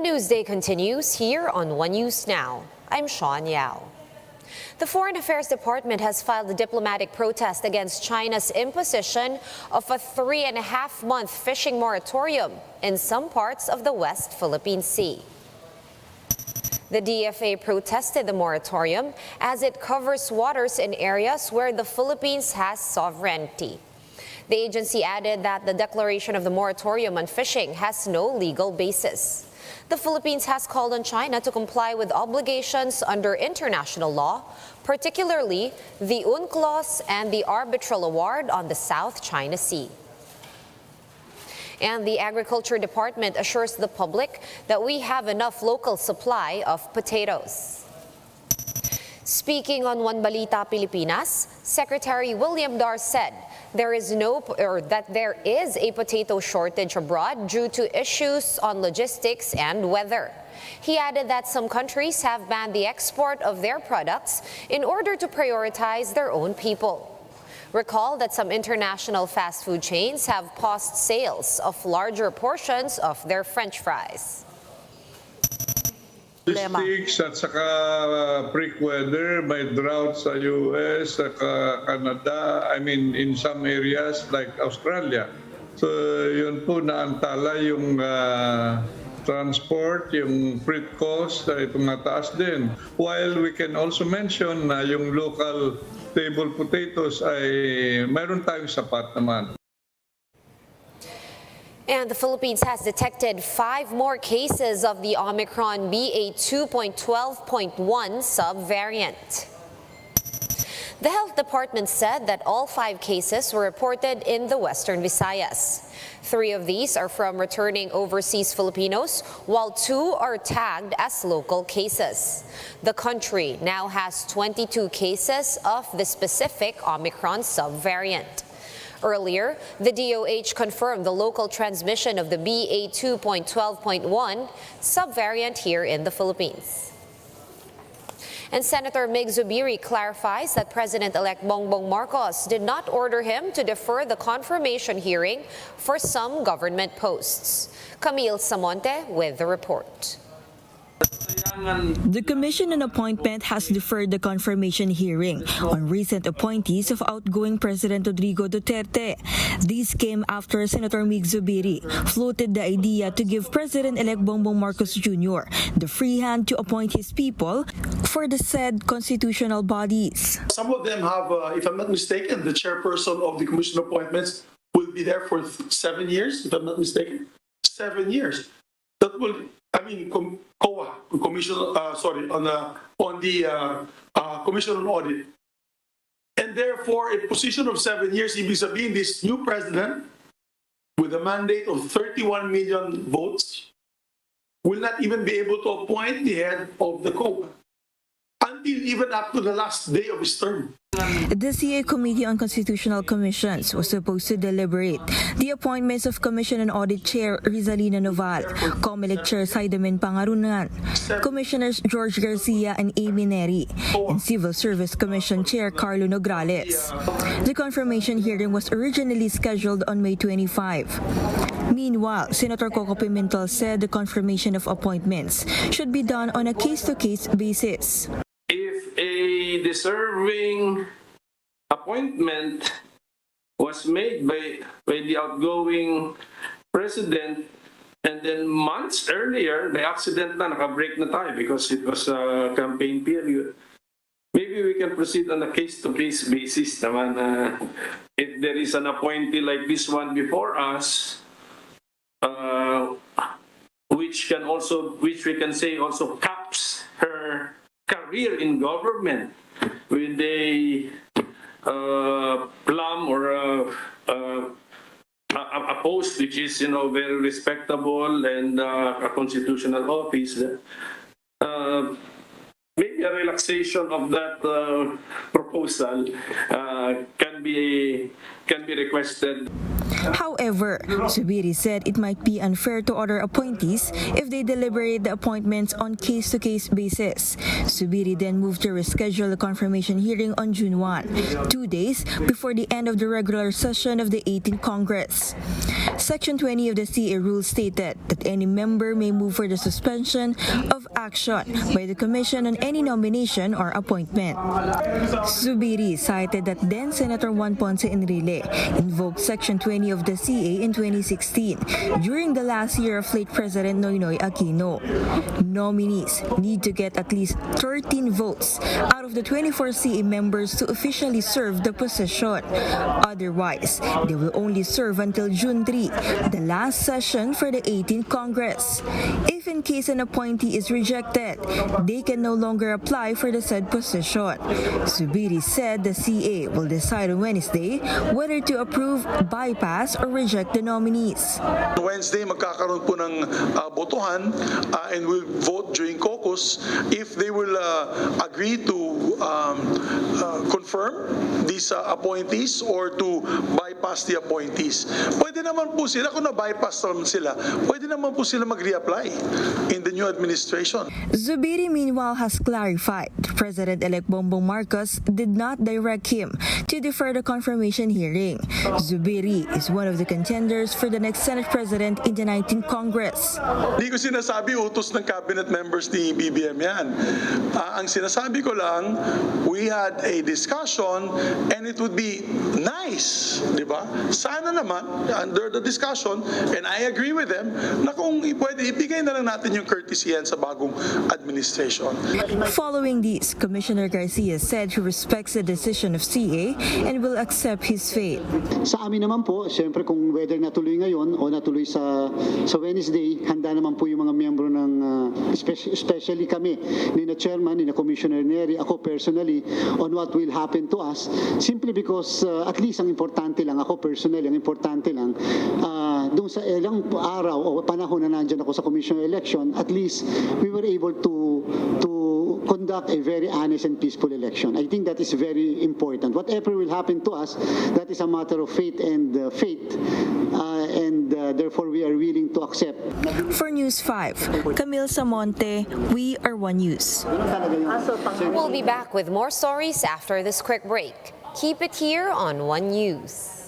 Newsday continues here on One News Now. I'm Sean Yao. The Foreign Affairs Department has filed a diplomatic protest against China's imposition of a 3.5-month fishing moratorium in some parts of the West Philippine Sea. The DFA protested the moratorium as it covers waters in areas where the Philippines has sovereignty. The agency added that the declaration of the moratorium on fishing has no legal basis. The Philippines has called on China to comply with obligations under international law, particularly the UNCLOS and the Arbitral Award on the South China Sea. And the Agriculture Department assures the public that we have enough local supply of potatoes. Speaking on One Balita Pilipinas, Secretary William Dar said there is a potato shortage abroad due to issues on logistics and weather. He added that some countries have banned the export of their products in order to prioritize their own people. Recall that some international fast food chains have paused sales of larger portions of their French fries. Logistics at saka freak weather, may drought sa US, saka Canada, in some areas like Australia. So yun po naantala yung transport, yung freight cost ay tumataas din. While we can also mention na yung local table potatoes ay mayroon tayong sapat naman. And the Philippines has detected 5 more cases of the Omicron BA.2.12.1 subvariant. The Health Department said that all 5 cases were reported in the Western Visayas. 3 of these are from returning overseas Filipinos, while 2 are tagged as local cases. The country now has 22 cases of the specific Omicron subvariant. Earlier, the DOH confirmed the local transmission of the BA.2.12.1 subvariant here in the Philippines. And Senator Mig Zubiri clarifies that President-elect Bongbong Marcos did not order him to defer the confirmation hearing for some government posts. Camille Samonte with the report. The Commission on Appointment has deferred the confirmation hearing on recent appointees of outgoing President Rodrigo Duterte. These came after Senator Mig Zubiri floated the idea to give President-elect Bongbong Marcos Jr. the free hand to appoint his people for the said constitutional bodies. Some of them have, if I'm not mistaken, the chairperson of the Commission on Appointments will be there for 7 years, if I'm not mistaken. 7 years. That will, COA, Commission, on the Commission on Audit. And therefore, a position of 7 years, ibig sabihin, this new president, with a mandate of 31 million votes, will not even be able to appoint the head of the COA until even up to the last day of his term. The CA Committee on Constitutional Commissions was supposed to deliberate the appointments of Commission on Audit Chair Rizalina Noval, COMELEC Chair Saidamin Pangarunan, Commissioners George Garcia and Amy Neri, and Civil Service Commission Chair Carlo Nograles. The confirmation hearing was originally scheduled on May 25. Meanwhile, Senator Coco Pimentel said the confirmation of appointments should be done on a case-to-case basis. If a deserving appointment was made by the outgoing president, and then months earlier, the accident na naka-break na tayo because it was a campaign period, maybe we can proceed on a case-to-case basis naman. If there is an appointee like this one before us, which we can say also caps her career in government with a plum or a post which is very respectable and a constitutional office. Maybe a relaxation of that proposal can be requested. However, Zubiri said it might be unfair to other appointees if they deliberate the appointments on case-to-case basis. Zubiri then moved to reschedule the confirmation hearing on June 1, 2 days before the end of the regular session of the 18th Congress. Section 20 of the CA rules stated that any member may move for the suspension of action by the Commission on any nomination or appointment. Zubiri cited that then Senator Juan Ponce Enrile invoked Section 20 of the CA in 2016 during the last year of late President Noynoy Aquino. Nominees need to get at least 13 votes out of the 24 CA members to officially serve the position. Otherwise, they will only serve until June 3, the last session for the 18th Congress. If in case an appointee is rejected, they can no longer apply for the said position. Zubiri said the CA will decide on Wednesday whether to approve, bypass, or reject the nominees. Wednesday, magkakaroon po ng botohan and we'll vote during caucus if they will agree to confirm these appointees or to bypass the appointees. Pwede naman po sila, kung na-bypass naman sila, pwede naman po sila mag-reapply in the new administration. Zubiri meanwhile has clarified President-elect Bongbong Marcos did not direct him to defer the confirmation hearing. Zubiri is one of the contenders for the next Senate President in the 19th Congress. Hindi ko sinasabi utos ng cabinet members ni BBM yan. Ang sinasabi ko lang, we had a discussion and it would be nice, di ba? Sana naman, under the discussion, and I agree with them, na kung pwede, ibigay na lang natin yung courtesy yan sa bagong administration. Following this, Commissioner Garcia said he respects the decision of CA and will accept his fate. Sa amin naman po, siyempre kung whether natuloy ngayon o natuloy sa Wednesday, handa naman po yung mga miyembro ng, especially kami, ni na Chairman, ni na Commissioner Neri, ako personally, on what will happen to us, simply because at least ang importante lang, ako personally, ang importante lang, doon sa ilang araw o panahon na nandyan ako sa Commission election, at least we were able to conduct a very honest and peaceful election. I think that is very important. Whatever will happen to us, that is a matter of faith and therefore we are willing to accept. For News 5, Camille Samonte, We Are One News. We'll be back with more stories after this quick break. Keep it here on One News.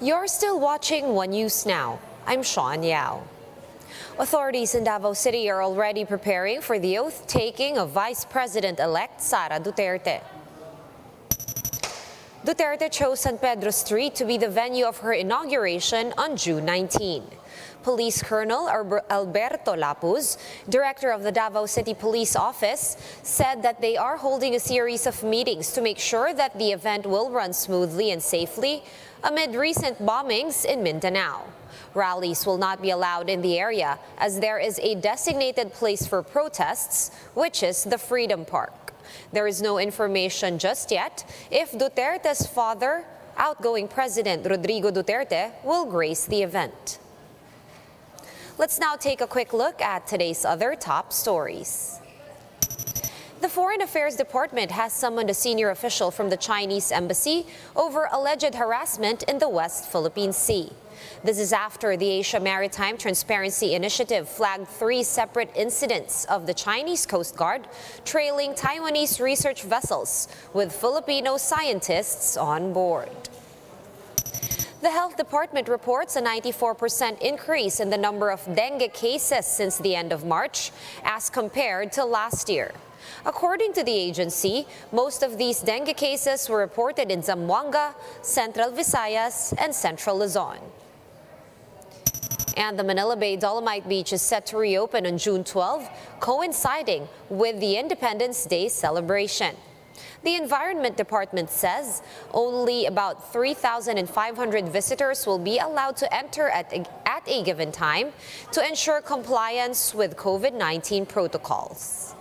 You're still watching One News Now. I'm Sean Yao. Authorities in Davao City are already preparing for the oath-taking of Vice President-elect Sara Duterte. Duterte chose San Pedro Street to be the venue of her inauguration on June 19. Police Colonel Alberto Lapuz, director of the Davao City Police Office, said that they are holding a series of meetings to make sure that the event will run smoothly and safely amid recent bombings in Mindanao. Rallies will not be allowed in the area as there is a designated place for protests, which is the Freedom Park. There is no information just yet if Duterte's father, outgoing President Rodrigo Duterte, will grace the event. Let's now take a quick look at today's other top stories. The Foreign Affairs Department has summoned a senior official from the Chinese embassy over alleged harassment in the West Philippine Sea. This is after the Asia Maritime Transparency Initiative flagged 3 separate incidents of the Chinese Coast Guard trailing Taiwanese research vessels with Filipino scientists on board. The Health Department reports a 94% increase in the number of dengue cases since the end of March as compared to last year. According to the agency, most of these dengue cases were reported in Zamboanga, Central Visayas, and Central Luzon. And the Manila Bay Dolomite Beach is set to reopen on June 12, coinciding with the Independence Day celebration. The Environment Department says only about 3,500 visitors will be allowed to enter at a given time to ensure compliance with COVID-19 protocols.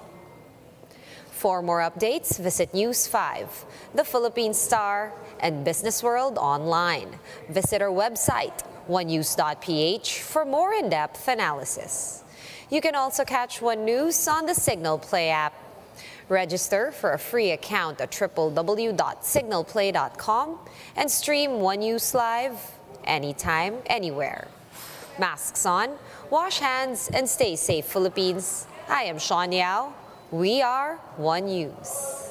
For more updates, visit News 5, The Philippine Star, and Business World online. Visit our website, onenews.ph, for more in-depth analysis. You can also catch One News on the Signal Play app. Register for a free account at www.signalplay.com and stream One News live anytime, anywhere. Masks on, wash hands, and stay safe, Philippines. I am Sean Yao. We are One News.